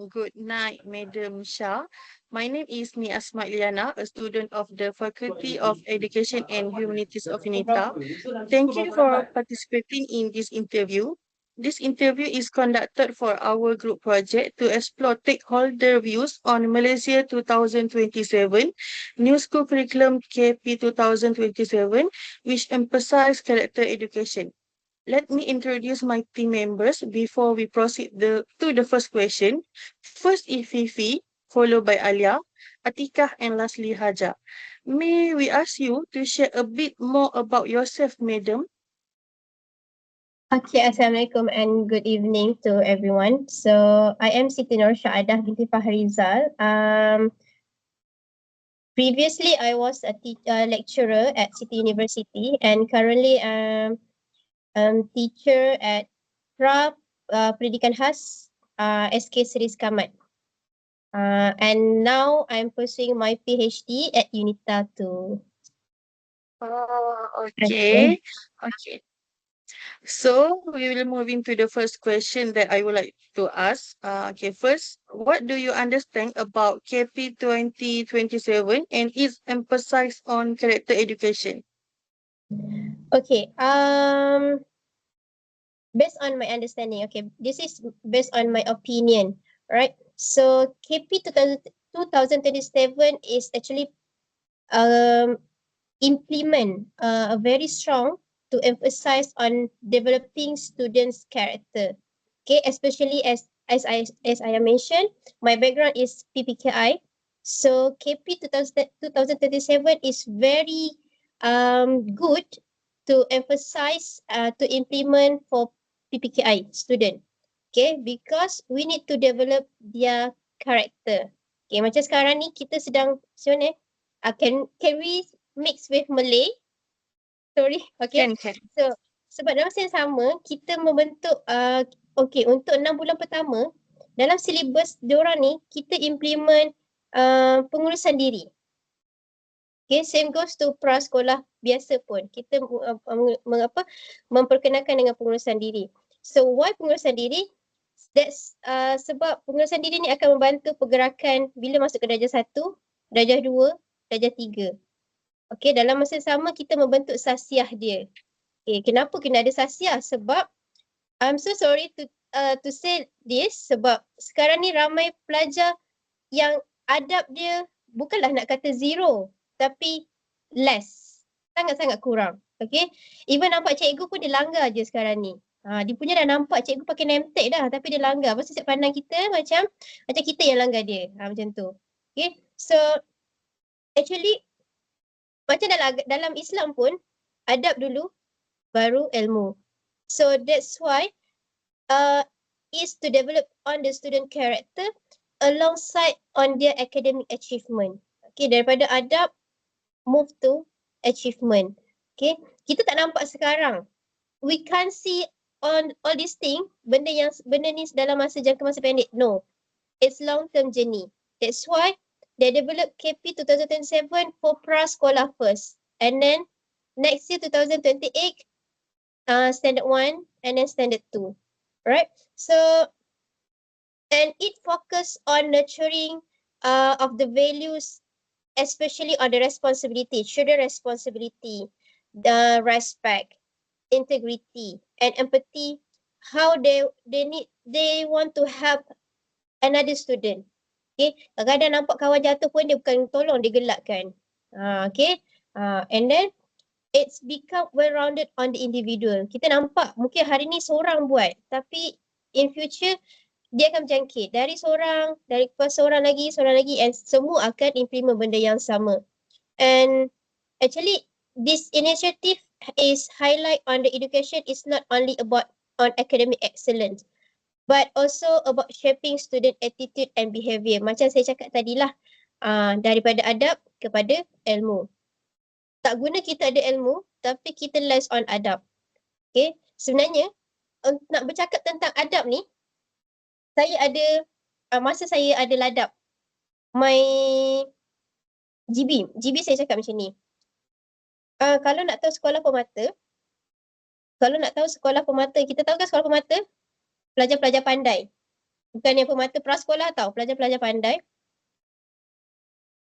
Good night, Madam Shah. My name is Ni Asma Iliana, a student of the Faculty of Education and Humanities of UNITA. Thank you for participating in this interview. This interview is conducted for our group project to explore stakeholder views on Malaysia 2027 New School Curriculum KP 2027, which emphasize character education. Let me introduce my team members before we proceed to the first question. First is Fifi, followed by Alia, Atikah, and lastly Haja. May we ask you to share a bit more about yourself, madam? Okay, Assalamualaikum and good evening to everyone. So I am Siti Nur Syaadah binti Fahrizal. Previously I was a lecturer at City University and currently teacher at PRA Pendidikan Khas SK Seri Sekamat. And now I'm pursuing my PhD at UNITA too. Oh, okay. Okay. So we will move into the first question that I would like to ask. Okay, first, what do you understand about KP 2027 and its emphasis on character education? Okay. Based on my understanding, okay, this is based on my opinion, right? So KP 2027 is actually implement a very strong to emphasize on developing students' character. Okay, especially as I mentioned, my background is PPKI. So KP 2037 is very good to emphasize to implement for PPKI student. Okay, because we need to develop their character. Okay, macam sekarang ni kita sedang sebenarnya can we mix with Malay? Sorry, okay. Can. So sebab dalam masa yang sama kita membentuk okay, untuk 6 bulan pertama dalam silibus diorang ni kita implement pengurusan diri. Okay, same goes to prasekolah biasa pun. Kita memperkenalkan dengan pengurusan diri. So why pengurusan diri? That's sebab pengurusan diri ni akan membantu pergerakan bila masuk ke darjah 1, darjah 2, darjah 3. Okay, dalam masa sama kita membentuk sasiah dia. Okay, kenapa kena ada sasiah? Sebab I'm so sorry to say this, sebab sekarang ni ramai pelajar yang adab dia bukanlah nak kata zero, tapi less. Sangat-sangat kurang. Okay, even nampak cikgu pun dia langgar je sekarang ni. Dia punya dah nampak cikgu pakai name tag dah, tapi dia langgar. Pasal siap pandang kita macam kita yang langgar dia. Macam tu. Okay, so actually macam dalam Islam pun adab dulu baru ilmu. So that's why is to develop on the student character alongside on their academic achievement. Okay, daripada adab move to achievement. Okay, kita tak nampak sekarang. We can't see on all these thing benda ni dalam jangka masa pendek. No, it's long term journey. That's why they develop KP 2027 for prasekolah first, and then next year 2028 standard 1 and then standard 2, right? So and it focus on nurturing of the values, especially on the responsibility, children responsibility, the respect, integrity, and empathy. How they want to help another student. Okay, kadang-kadang nampak kawan jatuh pun dia bukan tolong, dia gelakkan. Okay, and then it's become well-rounded on the individual. Kita nampak mungkin hari ni seorang buat, tapi in future dia akan berjangkit dari seorang lagi, and semua akan implement benda yang sama. And actually this initiative is highlight on the education is not only about on academic excellence, but also about shaping student attitude and behaviour. Macam saya cakap tadilah, daripada adab kepada ilmu. Tak guna kita ada ilmu, tapi kita less on adab. Okay, sebenarnya nak bercakap tentang adab ni, saya ada, masa saya ada ladap, my GB saya cakap macam ni. Kalau nak tahu sekolah permata, kita tahu kan sekolah permata, pelajar-pelajar pandai. Bukan yang pemata prasekolah tau, pelajar-pelajar pandai.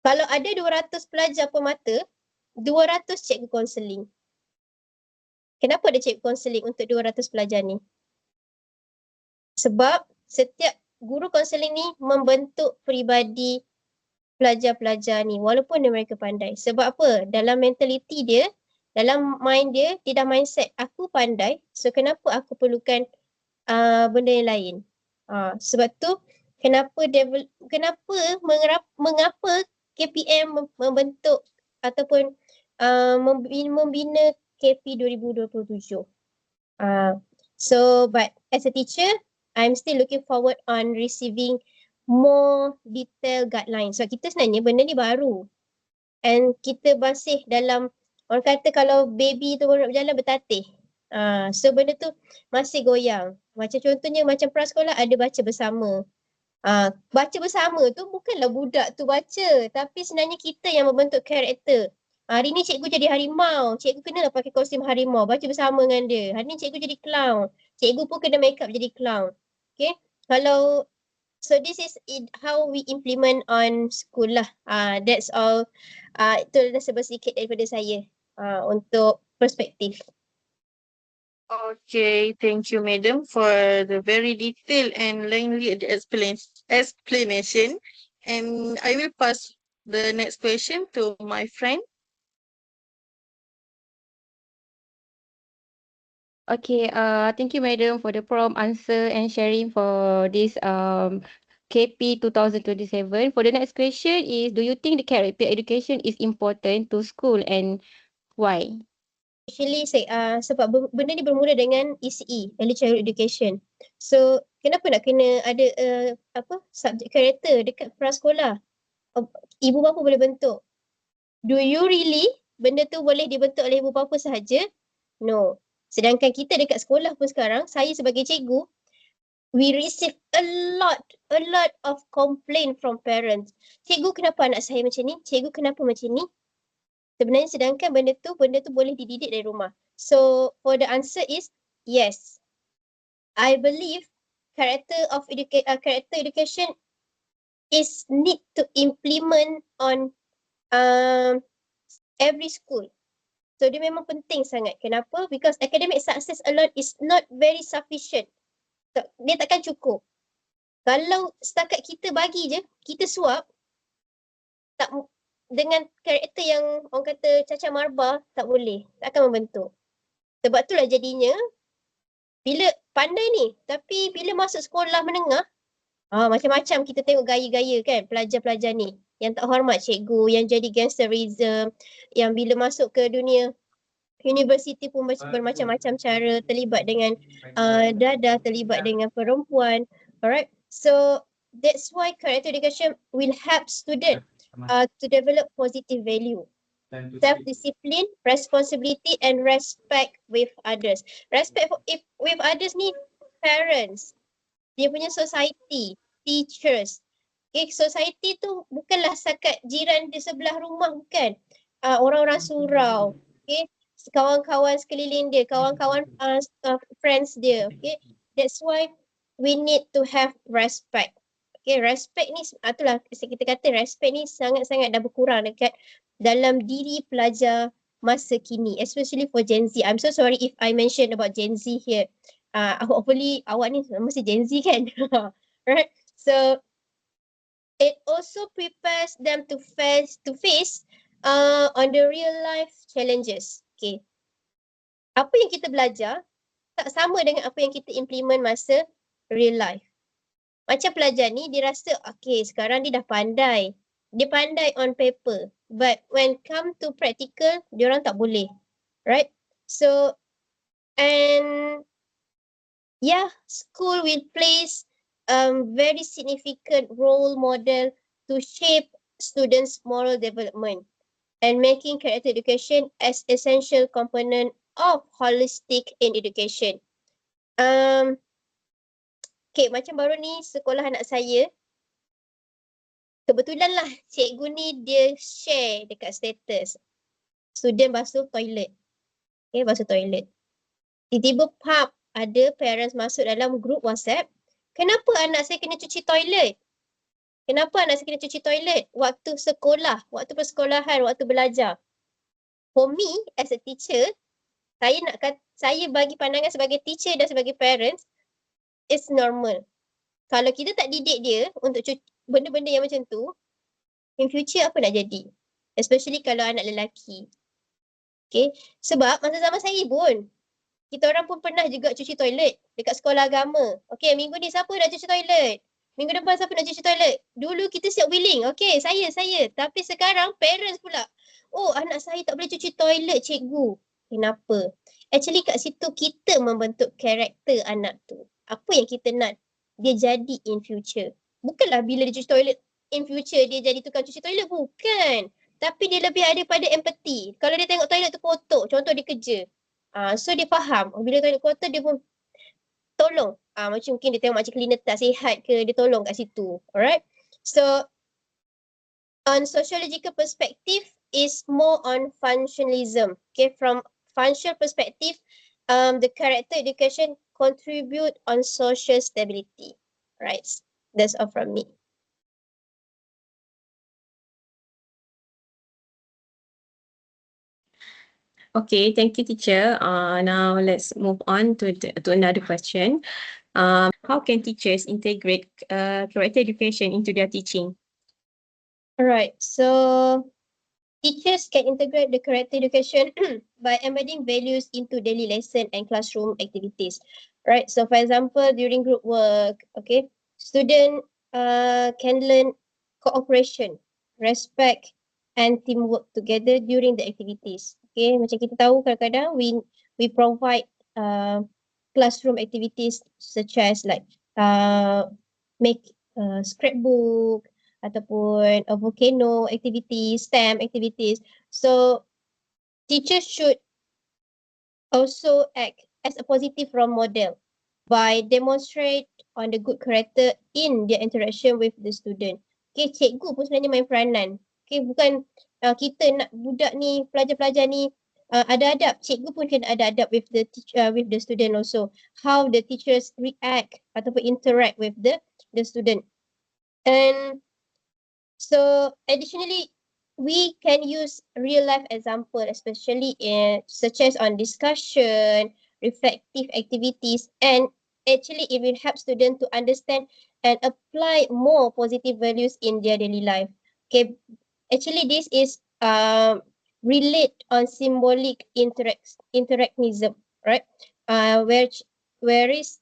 Kalau ada 200 pelajar pemata, 200 cikgu kaunseling. Kenapa ada cikgu kaunseling untuk 200 pelajar ni? Sebab setiap guru kaunseling ni membentuk peribadi pelajar-pelajar ni walaupun mereka pandai. Sebab apa? Dalam mentaliti dia, dalam mind dia, dia dah mindset aku pandai, so kenapa aku perlukan benda yang lain. Sebab tu mengapa KPM membentuk ataupun membina KP 2027. But as a teacher, I'm still looking forward on receiving more detailed guidelines. So kita sebenarnya benda ni baru. And kita masih dalam, orang kata kalau baby tu baru nak berjalan bertatih. So benda tu masih goyang. Macam contohnya macam prasekolah ada baca bersama. Baca bersama tu bukanlah budak tu baca, tapi sebenarnya kita yang membentuk karakter. Hari ni cikgu jadi harimau, cikgu kenalah pakai kostum harimau, baca bersama dengan dia. Hari ni cikgu jadi clown, cikgu pun kena make up jadi clown. Okay, so this is how we implement on school lah. That's all. Itu dah sedikit daripada saya untuk perspektif. Okay, thank you, madam, for the very detailed and lengthy explanation. And I will pass the next question to my friend. Okay, thank you, madam, for the prompt answer and sharing for this KP 2027. For the next question is, do you think the character education is important to school and why? Actually, sebab benda ni bermula dengan ECE, Early Childhood Education. So, kenapa nak kena ada subjek karakter dekat prasekolah? Ibu bapa boleh bentuk. Do you really benda tu boleh dibentuk oleh ibu bapa sahaja? No. Sedangkan kita dekat sekolah pun sekarang, saya sebagai cikgu, we receive a lot of complaint from parents. Cikgu, kenapa anak saya macam ni? Cikgu, kenapa macam ni? Sebenarnya sedangkan benda tu boleh dididik dari rumah. So for the answer is yes. I believe character education is need to implement on every school. So dia memang penting sangat. Kenapa? Because academic success alone is not very sufficient. So, dia takkan cukup. Kalau setakat kita bagi je, kita suap, tak dengan karakter yang orang kata cacar marba, tak boleh, tak akan membentuk. Sebab itulah jadinya bila pandai ni, tapi bila masuk sekolah menengah, macam-macam kita tengok gaya-gaya kan pelajar-pelajar ni yang tak hormat cikgu, yang jadi gangsterism, yang bila masuk ke dunia universiti pun bermacam-macam cara, terlibat dengan dadah, terlibat dengan perempuan. Alright, so that's why character education will help student to develop positive value, self-discipline, responsibility and respect with others. Respect with others ni parents, dia punya society, teachers. Okay, society tu bukanlah setakat jiran di sebelah rumah, bukan. Orang-orang surau, okay, kawan-kawan sekeliling dia, kawan-kawan friends dia. Okay, that's why we need to have respect. Okay, respect ni, itulah kita kata respect ni sangat-sangat dah berkurang dekat dalam diri pelajar masa kini, especially for Gen Z. I'm so sorry if I mention about Gen Z here. Hopefully awak ni mesti Gen Z kan? Right? So it also prepares them to face on the real life challenges. Okay. Apa yang kita belajar tak sama dengan apa yang kita implement masa real life. Macam pelajar ni dia rasa okay sekarang dia dah pandai. Dia pandai on paper. But when come to practical, dia orang tak boleh. Right? So, and yeah, school will place very significant role model to shape students' moral development and making character education as essential component of holistic in education. Okay, macam baru ni sekolah anak saya, kebetulan lah cikgu ni dia share dekat status student basuh toilet. Okay, basuh toilet. Tiba-tiba pub ada parents masuk dalam group WhatsApp, Kenapa anak saya kena cuci toilet? Kenapa anak saya kena cuci toilet? Waktu sekolah, waktu persekolahan, waktu belajar. For me, as a teacher, saya bagi pandangan sebagai teacher dan sebagai parents, it's normal. Kalau kita tak didik dia untuk benda-benda yang macam tu, in future apa nak jadi? Especially kalau anak lelaki. Okay, sebab masa zaman saya pun, kita orang pun pernah juga cuci toilet dekat sekolah agama. Okay, minggu ni siapa nak cuci toilet? Minggu depan siapa nak cuci toilet? Dulu kita siap willing. Okay, saya. Tapi sekarang parents pula. Oh, anak saya tak boleh cuci toilet, cikgu. Kenapa? Actually kat situ kita membentuk karakter anak tu. Apa yang kita nak dia jadi in future. Bukanlah bila dia cuci toilet, in future dia jadi tukang cuci toilet. Bukan. Tapi dia lebih ada pada empathy. Kalau dia tengok toilet tu kotor, contoh dia kerja. So dia faham. Bila toilet kotor dia pun tolong. Macam mungkin dia tengok macam cleaner tak sihat ke, dia tolong kat situ. Alright. So on sociological perspective is more on functionalism. Okay, from functional perspective, the character education contribute on social stability. Right. That's all from me. Okay, thank you, teacher. Now let's move on to another question. How can teachers integrate character education into their teaching? Alright, so teachers can integrate the character education by embedding values into daily lesson and classroom activities. Right, so for example, during group work, okay, student can learn cooperation, respect, and teamwork together during the activities. Okay, macam kita tahu kadang-kadang we provide classroom activities such as like make scrapbook ataupun a volcano activities, STEM activities. So teachers should also act as a positive role model by demonstrate on the good character in their interaction with the student. Okay, cikgu pun sebenarnya main peranan. Okay, bukan kita nak budak ni, pelajar-pelajar ni ada adab. Cikgu pun kena ada adab with the with the student also. How the teachers react ataupun interact with the student. And so additionally, we can use real life example, especially such as on discussion, reflective activities, and actually it will help students to understand and apply more positive values in their daily life. Okay, actually this is relate on symbolic interactism, right? Whereas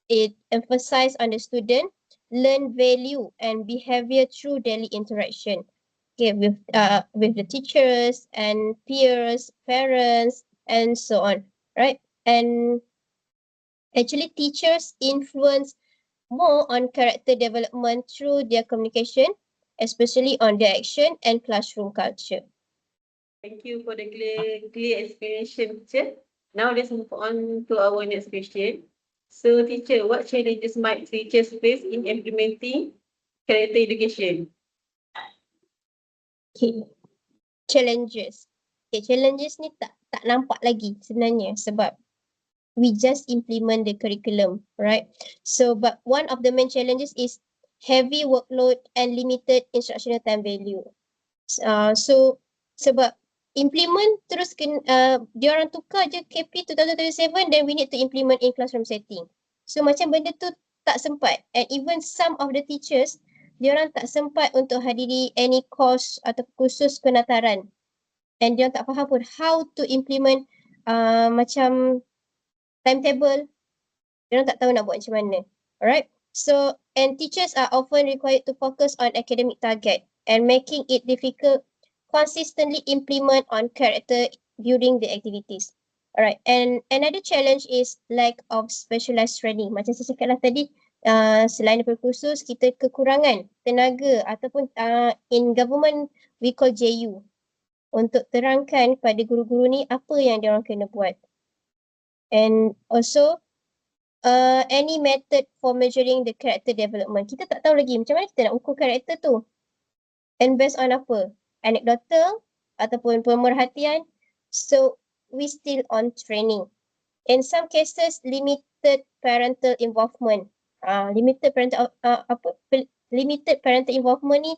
it emphasize on the student learn value and behavior through daily interaction. Okay, with the teachers and peers, parents, and so on, right? And actually teachers influence more on character development through their communication, especially on their action and classroom culture. Thank you for the clear explanation, teacher. Now let's move on to our next question. So, teacher, what challenges might teachers face in implementing character education? Okay, challenges. Okay, challenges ni tak nampak lagi sebenarnya sebab we just implement the curriculum, right? So, but one of the main challenges is heavy workload and limited instructional time value. So, sebab implement terus dia orang tukar je KP 2027, then we need to implement in classroom setting. So, macam benda tu tak sempat. And even some of the teachers, dia orang tak sempat untuk hadiri any course atau kursus penataran. And dia orang tak faham pun how to implement macam timetable. Dia orang tak tahu nak buat macam mana. Alright. So, and teachers are often required to focus on academic target and making it difficult consistently implement on character during the activities. Alright. And another challenge is lack of specialized training. Macam saya cakap lah tadi, selain daripada kursus, kita kekurangan tenaga ataupun in government we call JU untuk terangkan kepada guru-guru ni apa yang dia orang kena buat. And also any method for measuring the character development. Kita tak tahu lagi macam mana kita nak ukur karakter tu. And based on apa? Anecdotal ataupun pemerhatian. So we still on training. In some cases, limited parental involvement limited parental involvement ni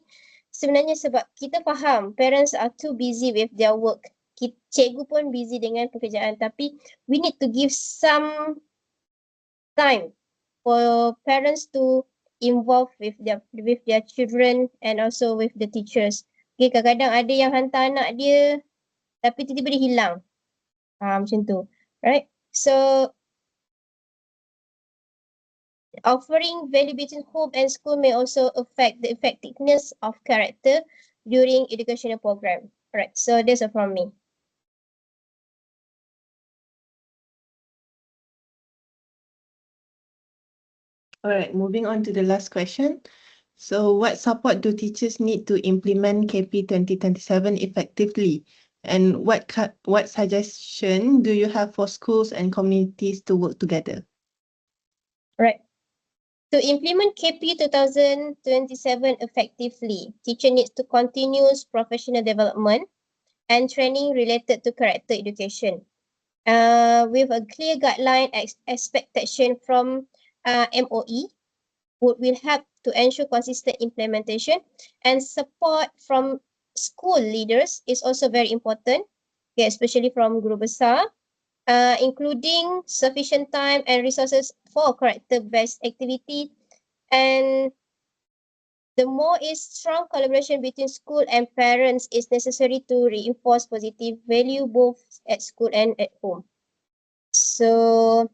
sebenarnya sebab kita faham parents are too busy with their work. Cikgu pun busy dengan pekerjaan, tapi we need to give some time for parents to involve with their children and also with the teachers. Okay, kadang-kadang ada yang hantar anak dia tapi tiba-tiba dia hilang. Macam tu, right? So offering value between home and school may also affect the effectiveness of character during educational program. Alright, so that's all from me. All right, moving on to the last question. So what support do teachers need to implement KP 2027 effectively? And what suggestion do you have for schools and communities to work together? Right. To implement KP 2027 effectively, teacher needs to continuous professional development and training related to character education. With a clear guideline expectation from MOE, will help to ensure consistent implementation, and support from school leaders is also very important, okay, especially from guru besar, including sufficient time and resources for character-based activity. And the more is strong collaboration between school and parents is necessary to reinforce positive value both at school and at home. So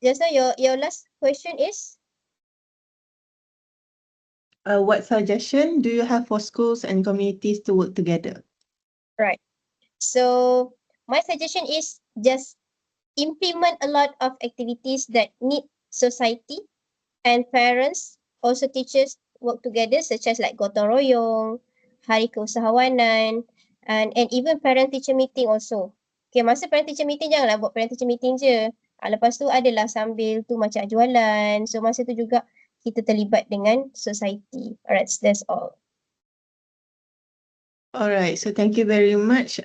just now your last question is? What suggestion do you have for schools and communities to work together? Right. So my suggestion is just implement a lot of activities that need society and parents, also teachers work together, such as like gotong royong, hari keusahawanan, and even parent teacher meeting also. Okay, masa parent teacher meeting janganlah buat parent teacher meeting je. Lepas tu adalah sambil tu macam jualan. So masa tu juga kita terlibat dengan society. Alright, that's all. All right, so thank you very much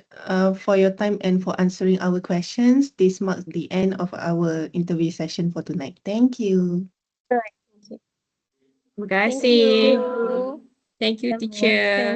for your time and for answering our questions. This marks the end of our interview session for tonight. Thank you. Alright, thank you. Terima Thank kasih. you. Thank you, Sama. teacher.